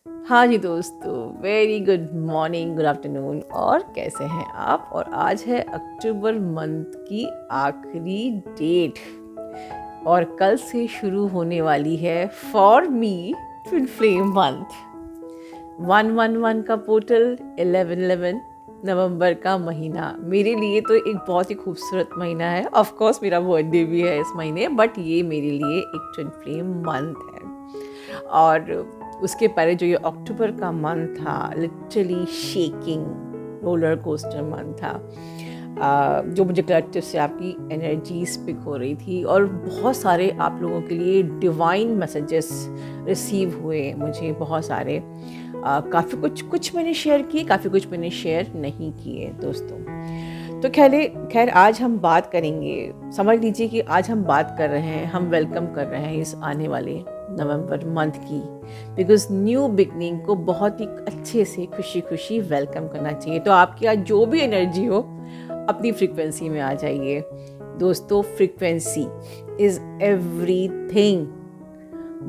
हाँ जी दोस्तों, very good morning, good afternoon. और कैसे हैं आप? और आज है अक्टूबर मंथ की आखिरी डेट और कल से शुरू होने वाली है for me twin flame month. 111 का पोर्टल, 1111 नवंबर का महीना मेरे लिए तो एक बहुत ही खूबसूरत महीना है। ऑफ कोर्स मेरा बर्थडे भी है इस महीने, बट ये मेरे लिए एक ट्विन फ्लेम मंथ है। और उसके पहले जो ये अक्टूबर का मंथ था, literally shaking roller coaster month था, जो मुझे कलेक्टिव से आपकी एनर्जीज पिक हो रही थी और बहुत सारे आप लोगों के लिए डिवाइन मैसेजेस रिसीव हुए मुझे, बहुत सारे। काफ़ी कुछ मैंने शेयर किए, काफ़ी कुछ मैंने शेयर नहीं किए दोस्तों। तो खैर आज हम बात करेंगे, समझ लीजिए कि आज हम बात कर रहे हैं, हम वेलकम कर रहे हैं इस आने वाले नवंबर मंथ की, बिकॉज न्यू बिगनिंग को बहुत ही अच्छे से खुशी खुशी वेलकम करना चाहिए। तो आपके यहाँ जो भी एनर्जी हो अपनी फ्रीक्वेंसी में आ जाइए दोस्तों। Frequency is everything,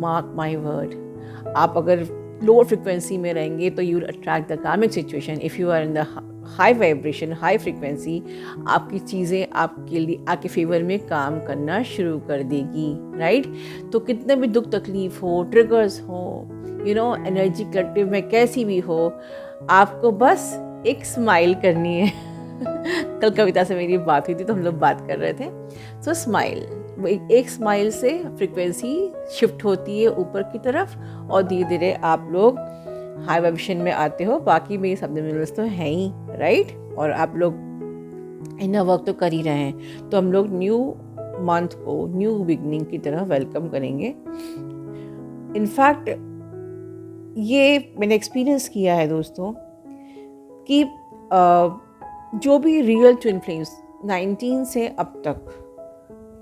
mark my word. आप अगर लोअर फ्रीक्वेंसी में रहेंगे तो you will attract the karmic situation. If you are in the high vibration, high frequency, आपकी चीज़ें आपके लिए आपके फेवर में काम करना शुरू कर देगी, राइट। तो कितने भी दुख तकलीफ हो, ट्रिगर्स हो, एनर्जी कलेक्टिव में कैसी भी हो, आपको बस एक स्माइल करनी है। कल कविता से मेरी बात हुई थी तो हम लोग बात कर रहे थे। सो स्माइल, वो एक स्माइल से फ्रीक्वेंसी शिफ्ट होती है ऊपर की तरफ और धीरे धीरे आप लोग हाई वाइब्रेशन में आते हो। बाकी मेरे सब्लिमिनल्स तो हैं ही, राइट। और आप लोग इनर वर्क तो कर ही रहे हैं। तो हम लोग न्यू मंथ को न्यू बिगनिंग की तरह वेलकम करेंगे। इनफैक्ट ये मैंने एक्सपीरियंस किया है दोस्तों कि जो भी रियल ट्विन फ्लेम्स 19 से अब तक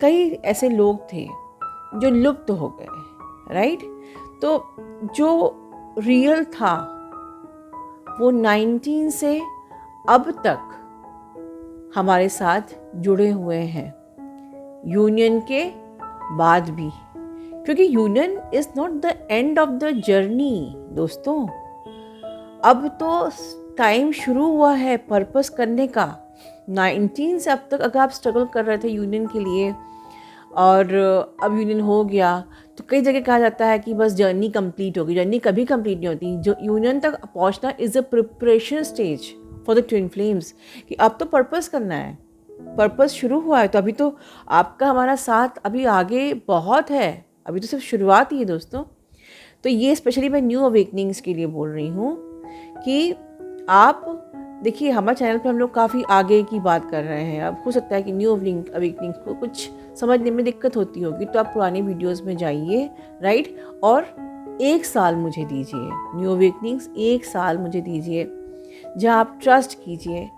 कई ऐसे लोग थे जो लुप्त हो गए, राइट। तो जो रियल था वो 19 से अब तक हमारे साथ जुड़े हुए हैं, यूनियन के बाद भी। क्योंकि union is not the end of the journey दोस्तों। अब तो टाइम शुरू हुआ है पर्पस करने का। 19 से अब तक अगर आप स्ट्रगल कर रहे थे यूनियन के लिए और अब यूनियन हो गया, तो कई जगह कहा जाता है कि बस जर्नी कंप्लीट होगी। जर्नी कभी कंप्लीट नहीं होती। जो यूनियन तक पहुंचना is a preparation stage for the twin flames, कि अब तो पर्पस करना है, पर्पस शुरू हुआ है। तो अभी तो आपका हमारा साथ अभी आगे बहुत है, अभी तो सिर्फ शुरुआत ही है दोस्तों। तो ये स्पेशली मैं न्यू अवेकनिंग्स के लिए बोल रही हूँ कि आप देखिए, हमारे चैनल पे हम लोग काफ़ी आगे की बात कर रहे हैं। अब हो सकता है कि न्यू अवेकनिंग को कुछ समझने में दिक्कत होती होगी, तो आप पुरानी वीडियोस में जाइए, राइट। और 1 साल मुझे दीजिए, न्यू अवेकनिंग्स 1 साल मुझे दीजिए, जहाँ आप ट्रस्ट कीजिए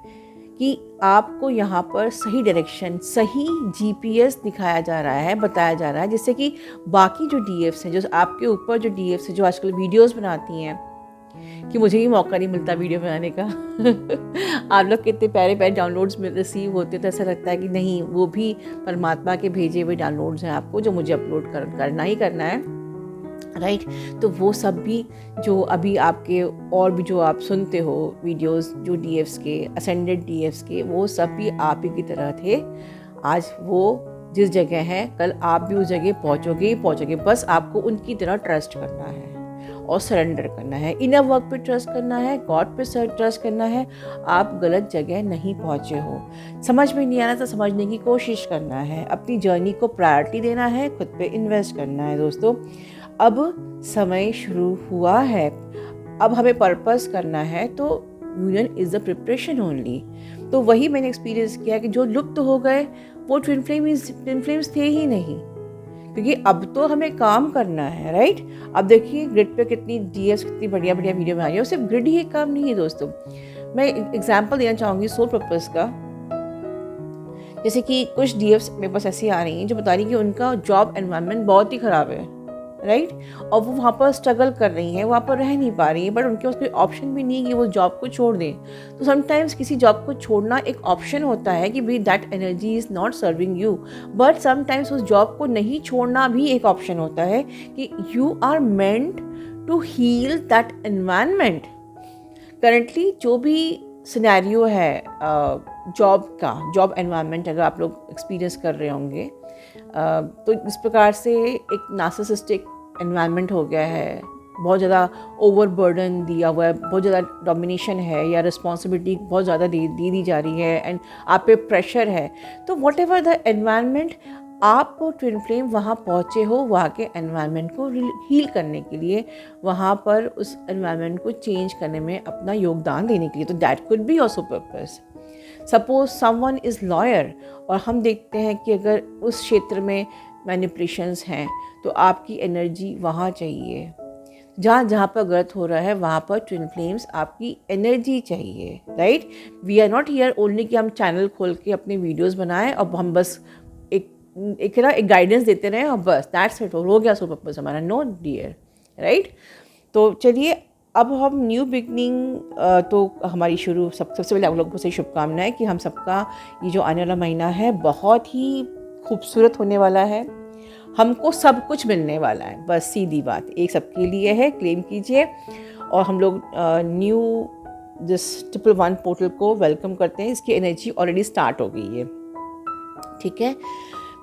कि आपको यहाँ पर सही डायरेक्शन, सही GPS दिखाया जा रहा है, बताया जा रहा है, जिससे कि बाकी जो DFs हैं, जो आपके ऊपर जो DFs हैं, जो आजकल वीडियोज़ बनाती हैं, कि मुझे ही मौका नहीं मिलता वीडियो बनाने का। आप लोग कितने प्यारे प्यारे डाउनलोड्स में रिसीव होते, तो ऐसा लगता है कि नहीं, वो भी परमात्मा के भेजे हुए डाउनलोड्स हैं आपको, जो मुझे अपलोड करना ही करना है, राइट। तो वो सब भी जो अभी आपके और भी जो आप सुनते हो वीडियोस, जो DFs के, असेंडेड DFs के, वो सब भी आप ही की तरह थे। आज वो जिस जगह है, कल आप भी उस जगह पहुँचोगे। बस आपको उनकी तरह ट्रस्ट करना है और सरेंडर करना है, इनर वर्क पे ट्रस्ट करना है, गॉड पे ट्रस्ट करना है। आप गलत जगह नहीं पहुंचे हो। समझ में नहीं आ रहा तो समझने की कोशिश करना है, अपनी जर्नी को प्रायोरिटी देना है, खुद पे इन्वेस्ट करना है दोस्तों। अब समय शुरू हुआ है, अब हमें पर्पस करना है, तो union is the preparation only. तो वही मैंने एक्सपीरियंस किया कि जो लुप्त हो गए वो ट्विन फ्लेम्स थे ही नहीं, क्योंकि अब तो हमें काम करना है, राइट। अब देखिए ग्रिड पे कितनी DFs, कितनी बढ़िया बढ़िया वीडियो बना रही है। सिर्फ ग्रिड ही एक काम नहीं है दोस्तों। मैं एग्जांपल देना चाहूँगी सोल पर्पस का। जैसे कि कुछ DFs मेरे पास ऐसी आ रही हैं जो बता रही कि उनका जॉब एनवायरनमेंट बहुत ही ख़राब है, राइट। और वो वहाँ पर स्ट्रगल कर रही हैं, वहाँ पर रह नहीं पा रही हैं, बट उनके पास कोई ऑप्शन भी नहीं है कि वो जॉब को छोड़ दें। तो समटाइम्स किसी जॉब को छोड़ना एक ऑप्शन होता है कि भाई that energy is not serving you, but sometimes उस जॉब को नहीं छोड़ना भी एक ऑप्शन होता है कि you are meant to heal that environment. Currently जो भी सिनेरियो है जॉब एनवायरनमेंट अगर आप लोग एक्सपीरियंस कर रहे होंगे, तो इस प्रकार से एक नार्सिसिस्टिक एनवायरनमेंट हो गया है, बहुत ज़्यादा ओवरबर्डन दिया हुआ है, बहुत ज़्यादा डोमिनेशन है या रिस्पॉन्सिबिलिटी बहुत ज़्यादा दी जा रही है एंड आप पे प्रेशर है। तो वॉट एवर द एनवायरनमेंट, आप ट्विन फ्लेम वहाँ पहुँचे हो वहाँ के एनवायरनमेंट को हील करने के लिए, वहाँ पर उस एनवायरनमेंट को चेंज करने में अपना योगदान देने के लिए। तो that could be also purpose. Suppose someone is lawyer और हम देखते हैं कि अगर उस क्षेत्र में मैनिपुलेशंस हैं तो आपकी एनर्जी वहाँ चाहिए, जहाँ जहाँ पर गलत हो रहा है वहाँ पर ट्विन फ्लेम्स आपकी एनर्जी चाहिए, right. We are not here only कि हम चैनल खोल के अपने वीडियोस बनाएं और हम बस एक गाइडेंस देते रहें और बस दैट्स इट, हो गया सो पर्पस हमारा। No dear, right. तो चलिए अब हम न्यू बिगनिंग, तो हमारी शुरू सबसे पहले आप लोगों से शुभकामनाएं कि हम सबका ये जो आने वाला महीना है बहुत ही खूबसूरत होने वाला है, हमको सब कुछ मिलने वाला है, बस सीधी बात एक सबके लिए है, क्लेम कीजिए। और हम लोग न्यू दिस 111 पोर्टल को वेलकम करते हैं, इसकी एनर्जी ऑलरेडी स्टार्ट हो गई है, ठीक है।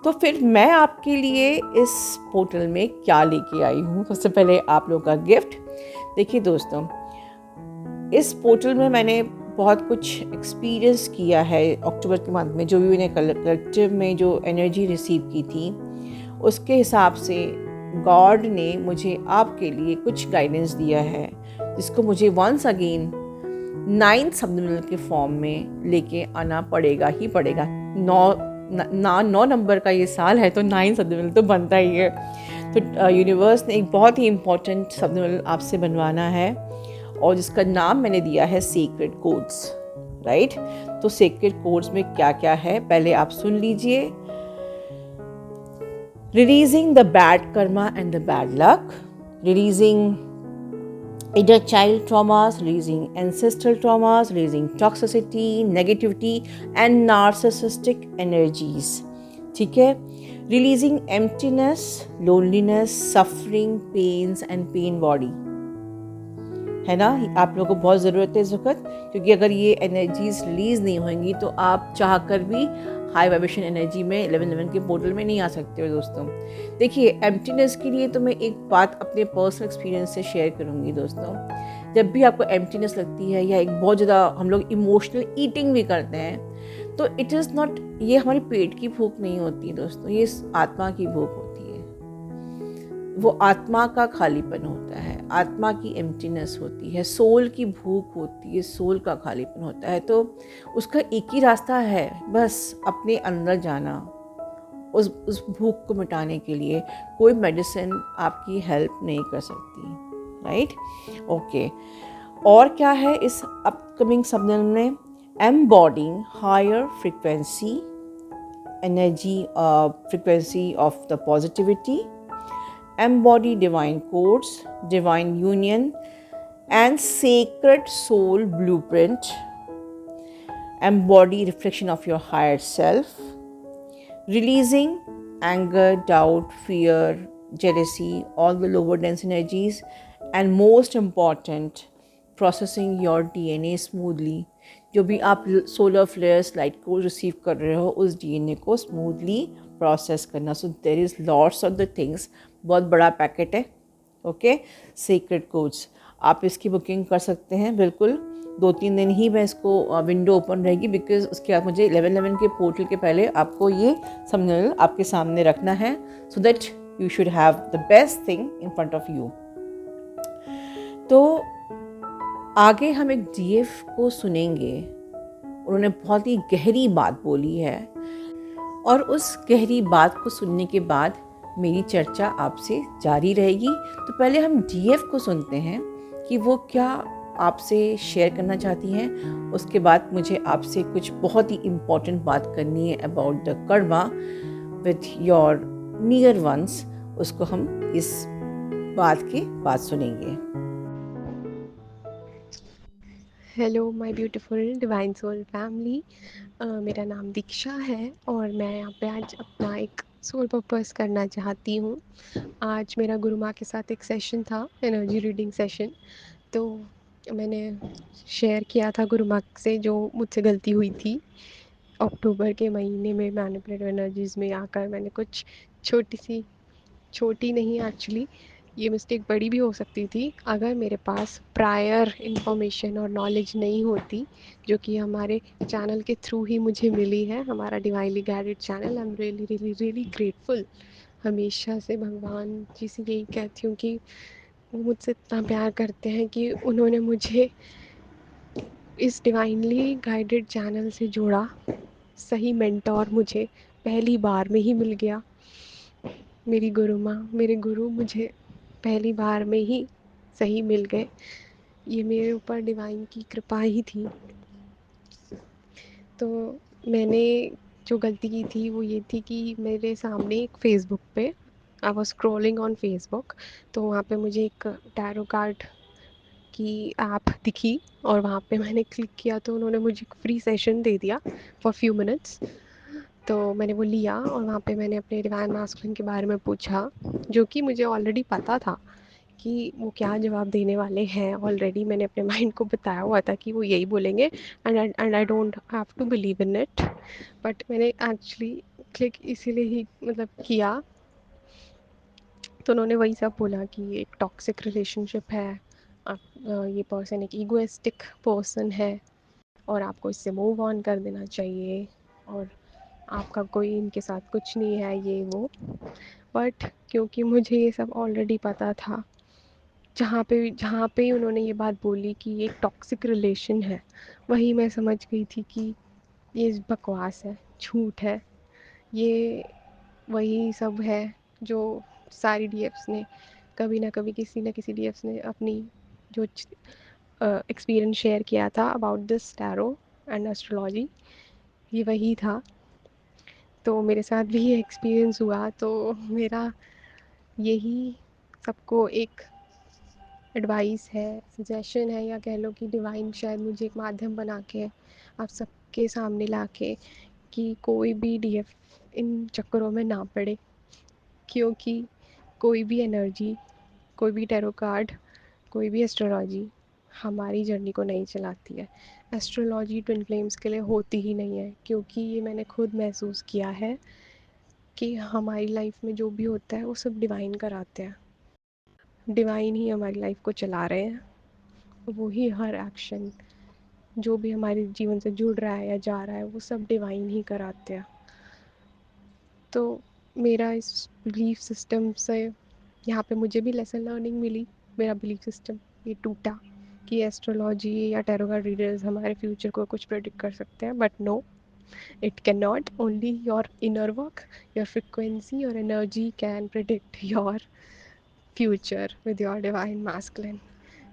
तो फिर मैं आपके लिए इस पोर्टल में क्या लेके आई हूँ, सबसे पहले आप लोगों का गिफ्ट। देखिए दोस्तों, इस पोर्टल में मैंने बहुत कुछ एक्सपीरियंस किया है अक्टूबर के मंथ में, जो भी मैंने कलेक्टिव में जो एनर्जी रिसीव की थी उसके हिसाब से गॉड ने मुझे आपके लिए कुछ गाइडेंस दिया है, जिसको मुझे वंस अगेन 9th सबडिविजनल के फॉर्म में लेके आना पड़ेगा ही पड़ेगा। 9 नंबर का ये साल है तो 9 सबडिविजनल तो बनता ही है। तो यूनिवर्स ने एक बहुत ही इम्पोर्टेंट सबडिविजनल आपसे बनवाना है और जिसका नाम मैंने दिया है सीक्रेट कोड्स, राइट। तो सीक्रेट कोड्स में क्या क्या है पहले आप सुन लीजिए। Releasing the bad karma and the bad luck, releasing inner child traumas, releasing ancestral traumas, releasing toxicity, negativity and narcissistic energies, ठीक है। releasing emptiness, loneliness, suffering, pains and pain body, है ना। आप लोगों को बहुत ज़रूरत है इस वक्त, क्योंकि अगर ये एनर्जीज रिलीज़ नहीं होंगी तो आप चाह कर भी हाई वाइब्रेशन एनर्जी में 1111 के पोर्टल में नहीं आ सकते हो दोस्तों। देखिए, एम्प्टीनेस के लिए तो मैं एक बात अपने पर्सनल एक्सपीरियंस से शेयर करूँगी दोस्तों। जब भी आपको एम्प्टीनेस लगती है या एक बहुत ज़्यादा हम लोग इमोशनल ईटिंग भी करते हैं, तो इट इज़ नॉट, ये हमारी पेट की भूख नहीं होती दोस्तों, ये आत्मा की भूख होती है। वो आत्मा का खालीपन होता है, आत्मा की एम्प्टीनेस होती है, सोल की भूख होती है, सोल का खालीपन होता है। तो उसका एक ही रास्ता है, बस अपने अंदर जाना, उस भूख को मिटाने के लिए कोई मेडिसिन आपकी हेल्प नहीं कर सकती, राइट। ओके, और क्या है इस अपकमिंग सबडिविजन में? Embodying higher frequency energy, frequency of the positivity, embody divine codes, divine union and sacred soul blueprint, embody reflection of your higher self, releasing anger, doubt, fear, jealousy, all the lower dense energies, and most important, processing your DNA smoothly। जो भी आप solar flares light को receive कर रहे हो उस DNA को smoothly process करना। So there is lots of the things, बहुत बड़ा पैकेट है, ओके। सीक्रेट कोड्स, आप इसकी बुकिंग कर सकते हैं, बिल्कुल 2-3 दिन ही मैं इसको विंडो ओपन रहेगी, बिकॉज उसके बाद मुझे 1111 के पोर्टल के पहले आपको ये सबडिविजनल आपके सामने रखना है, so that you should have the best thing in front of you. तो आगे हम एक DF को सुनेंगे, उन्होंने बहुत ही गहरी बात बोली है और उस गहरी बात को सुनने के बाद मेरी चर्चा आपसे जारी रहेगी। तो पहले हम DF को सुनते हैं कि वो क्या आपसे शेयर करना चाहती हैं, उसके बाद मुझे आपसे कुछ बहुत ही इम्पोर्टेंट बात करनी है about the karma with your near ones, उसको हम इस बात के बाद सुनेंगे। Hello my beautiful divine soul family, मेरा नाम दीक्षा है और मैं यहाँ पे आज अपना एक सोल पर्पस करना चाहती हूँ। आज मेरा गुरु माँ के साथ एक सेशन था, एनर्जी रीडिंग सेशन। तो मैंने शेयर किया था गुरु माँ से जो मुझसे गलती हुई थी। अक्टूबर के महीने में मैनिपुलेटिव एनर्जीज़ में आकर मैंने कुछ छोटी नहीं एक्चुअली, ये मिस्टेक बड़ी भी हो सकती थी अगर मेरे पास प्रायर इंफॉर्मेशन और नॉलेज नहीं होती, जो कि हमारे चैनल के थ्रू ही मुझे मिली है, हमारा divinely guided channel. I am really really really grateful. हमेशा से भगवान जी से यही कहती हूँ कि वो मुझसे इतना प्यार करते हैं कि उन्होंने मुझे इस डिवाइनली गाइडेड चैनल से जोड़ा। सही मेंटोर मुझे पहली बार में ही मिल गया। मेरी गुरु माँ, मेरे गुरु मुझे पहली बार में ही सही मिल गए। ये मेरे ऊपर डिवाइन की कृपा ही थी। तो मैंने जो गलती की थी वो ये थी कि मेरे सामने एक फ़ेसबुक पे I was scrolling on Facebook, तो वहाँ पे मुझे एक टैरो कार्ड की ऐप दिखी और वहाँ पे मैंने क्लिक किया तो उन्होंने मुझे एक फ्री सेशन दे दिया फॉर फ्यू मिनट्स। तो मैंने वो लिया और वहाँ पे मैंने अपने डिवाइन मास्कुलिन के बारे में पूछा, जो कि मुझे ऑलरेडी पता था कि वो क्या जवाब देने वाले हैं। ऑलरेडी मैंने अपने माइंड को बताया हुआ था कि वो यही बोलेंगे, and I don't have to believe in it. But मैंने एक्चुअली क्लिक इसीलिए ही मतलब किया, तो उन्होंने वही सब बोला कि ये एक टॉक्सिक रिलेशनशिप है, ये पर्सन एक ईगोइस्टिक पर्सन है और आपको इससे मूव ऑन कर देना चाहिए और आपका कोई इनके साथ कुछ नहीं है, ये वो। बट क्योंकि मुझे ये सब ऑलरेडी पता था, जहाँ पे उन्होंने ये बात बोली कि ये एक टॉक्सिक रिलेशन है, वही मैं समझ गई थी कि ये बकवास है, झूठ है। ये वही सब है जो सारी डीएफ्स ने कभी ना कभी, किसी ना किसी डीएफ्स ने अपनी जो एक्सपीरियंस शेयर किया था about this tarot and astrology, ये वही था। तो मेरे साथ भी ये एक्सपीरियंस हुआ, तो मेरा यही सबको एक एडवाइस है, सजेशन है, या कह लो कि डिवाइन शायद मुझे एक माध्यम बना के आप सबके सामने ला के कि कोई भी डीएफ इन चक्करों में ना पड़े। क्योंकि कोई भी एनर्जी, कोई भी टैरो कार्ड, कोई भी एस्ट्रोलॉजी हमारी जर्नी को नहीं चलाती है। एस्ट्रोलॉजी ट्विन फ्लेम्स के लिए होती ही नहीं है, क्योंकि ये मैंने खुद महसूस किया है कि हमारी लाइफ में जो भी होता है वो सब डिवाइन कराते हैं। डिवाइन ही हमारी लाइफ को चला रहे हैं, वो ही हर एक्शन जो भी हमारे जीवन से जुड़ रहा है या जा रहा है वो सब डिवाइन ही कराते हैं। तो मेरा इस बिलीफ सिस्टम से यहाँ पे मुझे भी लेसन लर्निंग मिली। मेरा बिलीफ सिस्टम ये टूटा कि एस्ट्रोलॉजी या टैरो कार्ड रीडर्स हमारे फ्यूचर को कुछ प्रेडिक्ट कर सकते हैं, but no, it cannot. Only your inner work, your frequency, your energy can predict your future with your divine masculine,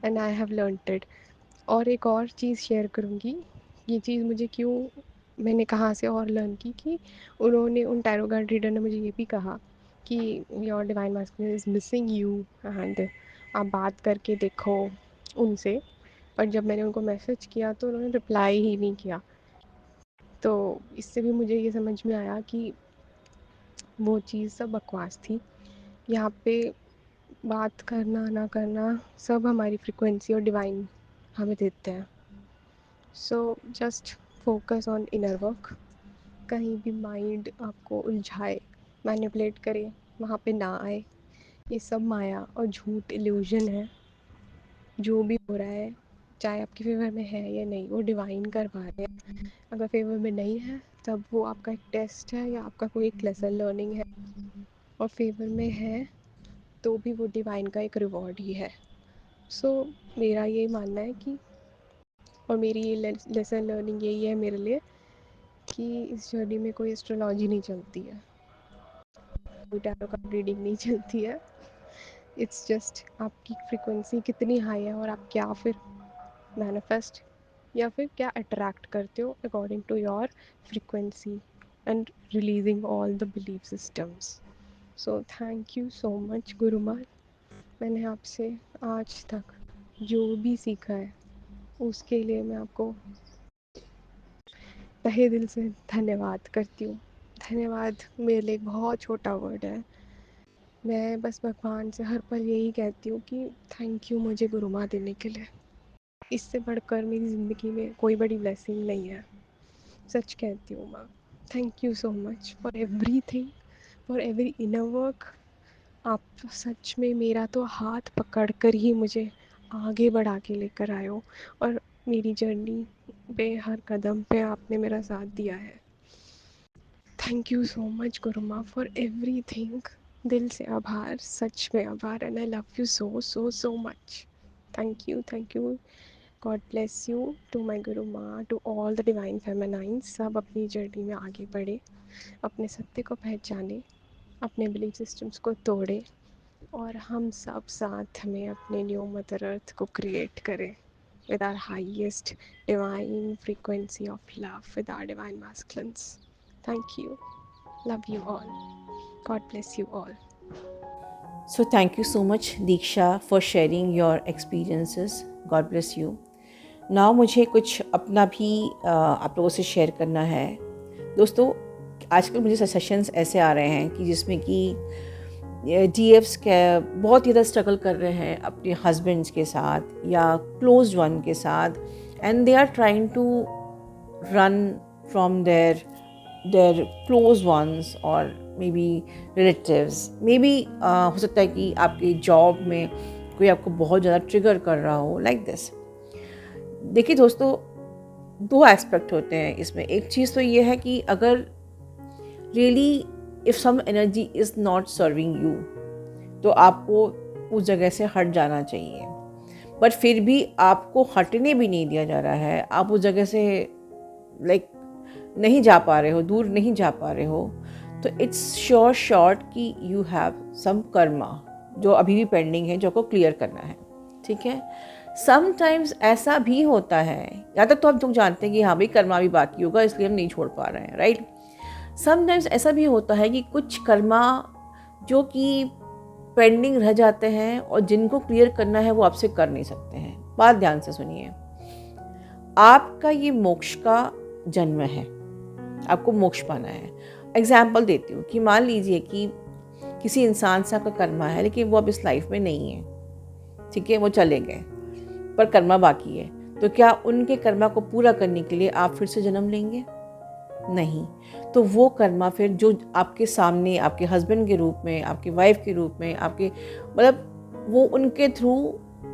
and I have learnt it. और एक और चीज़ शेयर करूँगी, ये चीज़ मुझे क्यों, मैंने कहाँ से और लर्न की कि उन्होंने, उन टैरो कार्ड रीडर ने मुझे ये भी कहा कि your divine masculine is missing you, and आप बात करके देखो उनसे। पर जब मैंने उनको मैसेज किया तो उन्होंने रिप्लाई ही नहीं किया। तो इससे भी मुझे ये समझ में आया कि वो चीज़ सब बकवास थी। यहाँ पे बात करना ना करना सब हमारी फ्रीक्वेंसी और डिवाइन हमें देते हैं। So just focus on inner work. कहीं भी माइंड आपको उलझाए, मैनिपुलेट करे, वहाँ पे ना आए। ये सब माया और झूठ, इल्यूजन है। जो भी हो रहा है, चाहे आपके फेवर में है या नहीं, वो डिवाइन करवा रहे हैं। अगर फेवर में नहीं है तब वो आपका एक टेस्ट है या आपका कोई एक लेसन लर्निंग है, और फेवर में है तो भी वो डिवाइन का एक रिवॉर्ड ही है। सो मेरा ये मानना है कि, और मेरी ये लेसन लर्निंग यही है मेरे लिए, कि इस जर्नी में कोई एस्ट्रोलॉजी नहीं चलती है, कोई टैरो कार्ड रीडिंग नहीं चलती है। इट्स जस्ट आपकी फ्रीक्वेंसी कितनी हाई है और आप क्या फिर मैनिफेस्ट या फिर क्या अट्रैक्ट करते हो according to your frequency, and releasing all the belief systems. So thank you so much Gurumaa. मैंने आपसे आज तक जो भी सीखा है उसके लिए मैं आपको तहे दिल से धन्यवाद करती हूँ। धन्यवाद मेरे लिए एक बहुत छोटा वर्ड है। मैं बस भगवान से हर पल यही कहती हूँ कि थैंक यू मुझे गुरु माँ देने के लिए। इससे बढ़कर मेरी ज़िंदगी में कोई बड़ी ब्लेसिंग नहीं है। सच कहती हूँ माँ, thank you so much for everything, for every inner work. आप सच में मेरा तो हाथ पकड़ कर ही मुझे आगे बढ़ा के लेकर आए हो, और मेरी जर्नी पे हर कदम पे आपने मेरा साथ दिया है। थैंक यू सो मच गुरु माँ फॉर एवरीथिंग। दिल से आभार, सच में आभार, and I love you so so so much. Thank you. God bless you to my guru माँ, to all the divine feminines. सब अपनी जर्नी में आगे बढ़े, अपने सत्य को पहचाने, अपने बिलीफ सिस्टम्स को तोड़े, और हम सब साथ में अपने न्यू मदर अर्थ को क्रिएट करें with our highest divine frequency of love, with our divine masculines. Thank you. Love you all. God bless you all. So thank you so much Diksha for sharing your experiences. God bless you. Now मुझे कुछ अपना भी आप लोगों से share करना है। दोस्तों, आजकल मुझे सेशंस ऐसे आ रहे हैं कि जिसमें कि DFs के बहुत ज़्यादा स्ट्रगल कर रहे हैं अपने हस्बैंड्स के साथ या क्लोज वन के साथ, and they are trying to run from their close ones और maybe relatives. Maybe हो सकता है कि आपके जॉब में कोई आपको बहुत ज़्यादा ट्रिगर कर रहा हो लाइक दिस। देखिए दोस्तों, दो एस्पेक्ट होते हैं इसमें। एक चीज़ तो ये है कि अगर really if some energy is not serving you, तो आपको उस जगह से हट जाना चाहिए। बट फिर भी आपको हटने भी नहीं दिया जा रहा है, आप उस जगह से नहीं जा पा रहे हो, दूर नहीं जा पा रहे हो, तो इट्स शॉर्ट कि यू हैव सम कर्मा जो अभी भी पेंडिंग है, जो आपको क्लियर करना है। ठीक है, समटाइम्स ऐसा भी होता है, या तक तो आप लोग जानते हैं कि हाँ भाई कर्मा भी बाकी होगा इसलिए हम नहीं छोड़ पा रहे हैं, राइट। समटाइम्स ऐसा भी होता है कि कुछ कर्मा जो कि पेंडिंग रह जाते हैं और जिनको क्लियर करना है वो आपसे कर नहीं सकते हैं। बात ध्यान से सुनिए, आपका ये मोक्ष का जन्म है, आपको मोक्ष पाना है। एग्जाम्पल देती हूँ कि मान लीजिए कि किसी इंसान से आपका कर्मा है लेकिन वो अब इस लाइफ में नहीं है, ठीक है, वो चले गए, पर कर्मा बाकी है, तो क्या उनके कर्मा को पूरा करने के लिए आप फिर से जन्म लेंगे? नहीं। तो वो कर्मा फिर जो आपके सामने आपके हस्बैंड के रूप में, आपके वाइफ के रूप में, आपके मतलब वो उनके थ्रू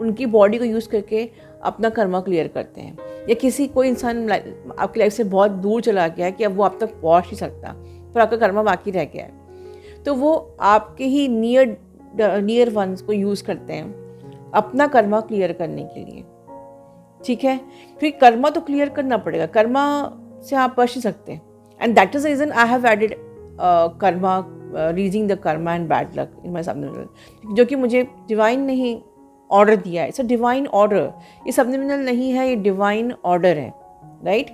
उनकी बॉडी को यूज़ करके अपना कर्मा क्लियर करते हैं। या किसी कोई इंसान आपकी लाइफ से बहुत दूर चला गया है कि अब वो आप तक पहुंच नहीं सकता, पर आपका कर्मा बाकी रह गया है, तो वो आपके ही नियर वंस को यूज़ करते हैं अपना कर्मा क्लियर करने के लिए। ठीक है, फिर कर्मा तो क्लियर करना पड़ेगा, कर्मा से आप बच नहीं सकते। And that is the reason I have added karma, erasing the karma and bad luck in my subliminal, जो कि मुझे डिवाइन ने ही ऑर्डर दिया है। इट्स अ डिवाइन ऑर्डर, ये सबलिमिनल नहीं है, ये डिवाइन ऑर्डर है, राइट।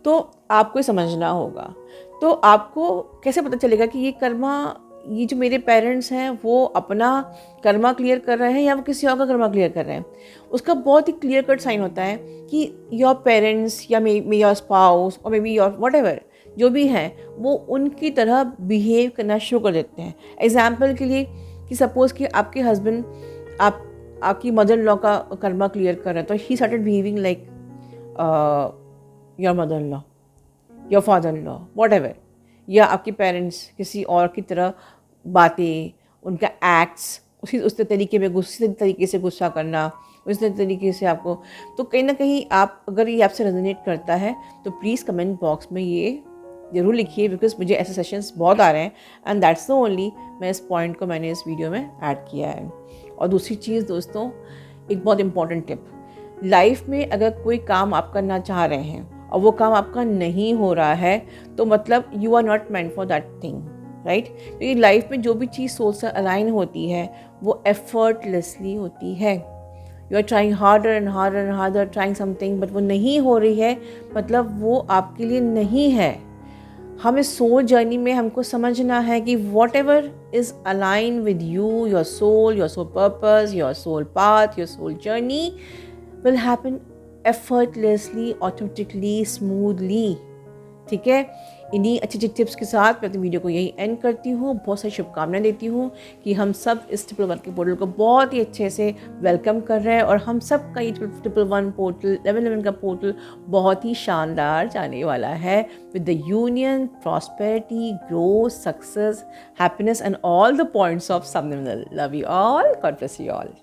तो आपको समझना होगा। तो आपको कैसे पता चलेगा कि ये कर्मा, ये जो मेरे पेरेंट्स हैं वो अपना कर्मा क्लियर कर रहे हैं या वो किसी और का कर्मा क्लियर कर रहे हैं? उसका बहुत ही क्लियर कट साइन होता है कि योर पेरेंट्स या मे योर स्पाउस और मे बी योर व्हाटएवर जो भी हैं वो उनकी तरह बिहेव करना शुरू कर देते हैं। एग्जाम्पल के लिए कि सपोज़ कि आपके हस्बैंड आपकी मदर इन लॉ का कर्मा क्लियर कर रहे हैं, तो he started behaving like your mother in law, your father in law, whatever, या आपके पेरेंट्स किसी और की तरह बातें, उनका एक्ट्स उसी तरीके से गुस्सा करना, उसी तरीके से आपको, तो कहीं ना कहीं आप अगर ये आपसे रेजोनेट करता है तो प्लीज़ कमेंट बॉक्स में ये ज़रूर लिखिए, बिकॉज मुझे ऐसे सेशंस बहुत आ रहे हैं एंड दैट्स द ओनली मैं इस पॉइंट को मैंने इस वीडियो में ऐड किया है। और दूसरी चीज़ दोस्तों, एक बहुत इंपॉर्टेंट टिप, लाइफ में अगर कोई काम आप करना चाह रहे हैं और वो काम आपका नहीं हो रहा है तो मतलब you are not meant for that thing, right. क्योंकि लाइफ में जो भी चीज़ सोच से अलाइन होती है वो एफर्टलेसली होती है। You are trying harder and harder and harder trying something, but वो नहीं हो रही है, मतलब वो आपके लिए नहीं है। हमें सोल जर्नी में हमको समझना है कि whatever is align with you, your soul purpose, your soul path, your soul journey will happen effortlessly, automatically, smoothly. ठीक है, इन्हीं अच्छी अच्छी टिप्स के साथ मैं अपनी वीडियो को यही एंड करती हूँ। बहुत सारी शुभकामनाएं देती हूँ कि हम सब इस ट्रिपल 1 के पोर्टल को बहुत ही अच्छे से वेलकम कर रहे हैं और हम सब का ये ट्रिपल 1 पोर्टल 1111 का पोर्टल बहुत ही शानदार जाने वाला है with the union, prosperity, growth, success, happiness and all the points of subliminal. Love you all, God bless you all.